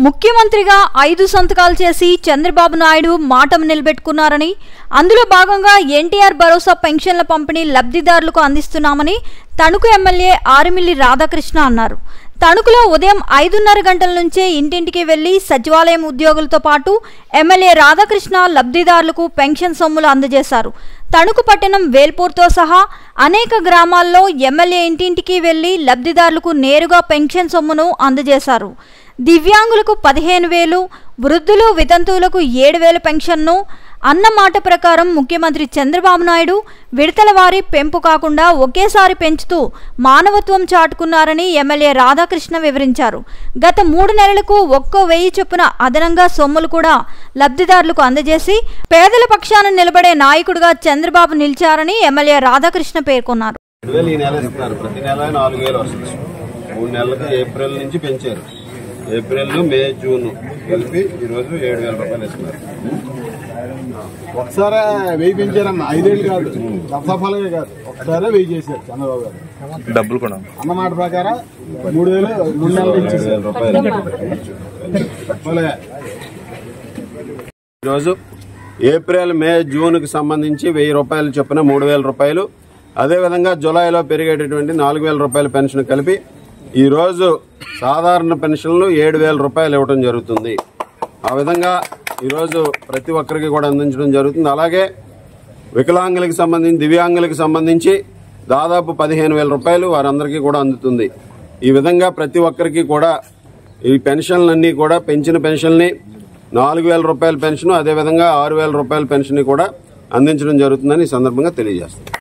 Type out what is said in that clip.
ముఖ్యమంత్రిగా 5 సంతకాలు చేసి చంద్రబాబు నాయుడు మాటను నిలబెట్టుకున్నారని, అందులో భాగంగా ఎన్టీఆర్ భరోసా పెన్షన్ల పంపిణీ లబ్ధిదారులకు అందిస్తున్నామని తణుకు ఎమ్మెల్యే ఆరిమిల్లి రాధాకృష్ణ అన్నారు. తణుకులో ఉదయం 5:30 గంటల నుంచే ఇంటింటికి వెళ్లి సచివాలయం ఉద్యోగులతో పాటు ఎమ్మెల్యే రాధాకృష్ణ లబ్ధిదారులకు పెన్షన్ సొమ్ములు అందజేశారు. తణుకు పట్టణం వేల్పూర్తో సహా అనేక గ్రామాల్లో ఎమ్మెల్యే ఇంటింటికి వెళ్లి లబ్ధిదారులకు నేరుగా పెన్షన్ సొమ్మును అందజేశారు. దివ్యాంగులకు 15,000, వృద్ధులు వితంతువులకు 7,000 పెన్షన్ను అన్న మాట ప్రకారం ముఖ్యమంత్రి చంద్రబాబు నాయుడు విడతల వారీ పెంపు కాకుండా ఒకేసారి పెంచుతూ మానవత్వం చాటుకున్నారని ఎమ్మెల్యే రాధాకృష్ణ వివరించారు. గత 3 నెలలకు ఒక్కో 1000 చొప్పున అదనంగా సొమ్ములు కూడా లబ్ధిదారులకు అందజేసి పేదల పక్షాన నిలబడే నాయకుడిగా చంద్రబాబు నిలిచారని ఎమ్మెల్యే రాధాకృష్ణ పేర్కొన్నారు. ఏప్రిల్, మే, జూన్ కలిపి ఈరోజు 7,000 రూపాయలు ఇస్తున్నారు. ఒకసారి 1000 పెంచారన్న, 5 ఏళ్ళు కాదు, దఫాలుగా కాదు, ఒకసారి 1000 చేశారు చంద్రబాబు గారు. డబ్బులు కూడా అన్నమాట ప్రకారం 3,000 3 నెలలు రూపాయలు. ఈరోజు ఏప్రిల్, మే, జూన్కి సంబంధించి 1000 రూపాయలు చొప్పున 3,000 రూపాయలు, అదేవిధంగా జూలైలో పెరిగేటటువంటి 4,000 రూపాయల పెన్షన్ కలిపి ఈరోజు సాధారణ పెన్షన్లు 7,000 రూపాయలు ఇవ్వడం జరుగుతుంది. ఆ విధంగా ఈరోజు ప్రతి ఒక్కరికి కూడా అందించడం జరుగుతుంది. అలాగే వికలాంగులకు సంబంధించి, దివ్యాంగులకు సంబంధించి దాదాపు 15,000 రూపాయలు వారందరికీ కూడా అందుతుంది. ఈ విధంగా ప్రతి ఒక్కరికి కూడా ఈ పెన్షన్లన్నీ కూడా పెంచిన పెన్షన్ని 4,000 రూపాయల పెన్షన్, అదేవిధంగా 6,000 రూపాయల పెన్షన్ కూడా అందించడం జరుగుతుందని ఈ సందర్భంగా తెలియజేస్తాం.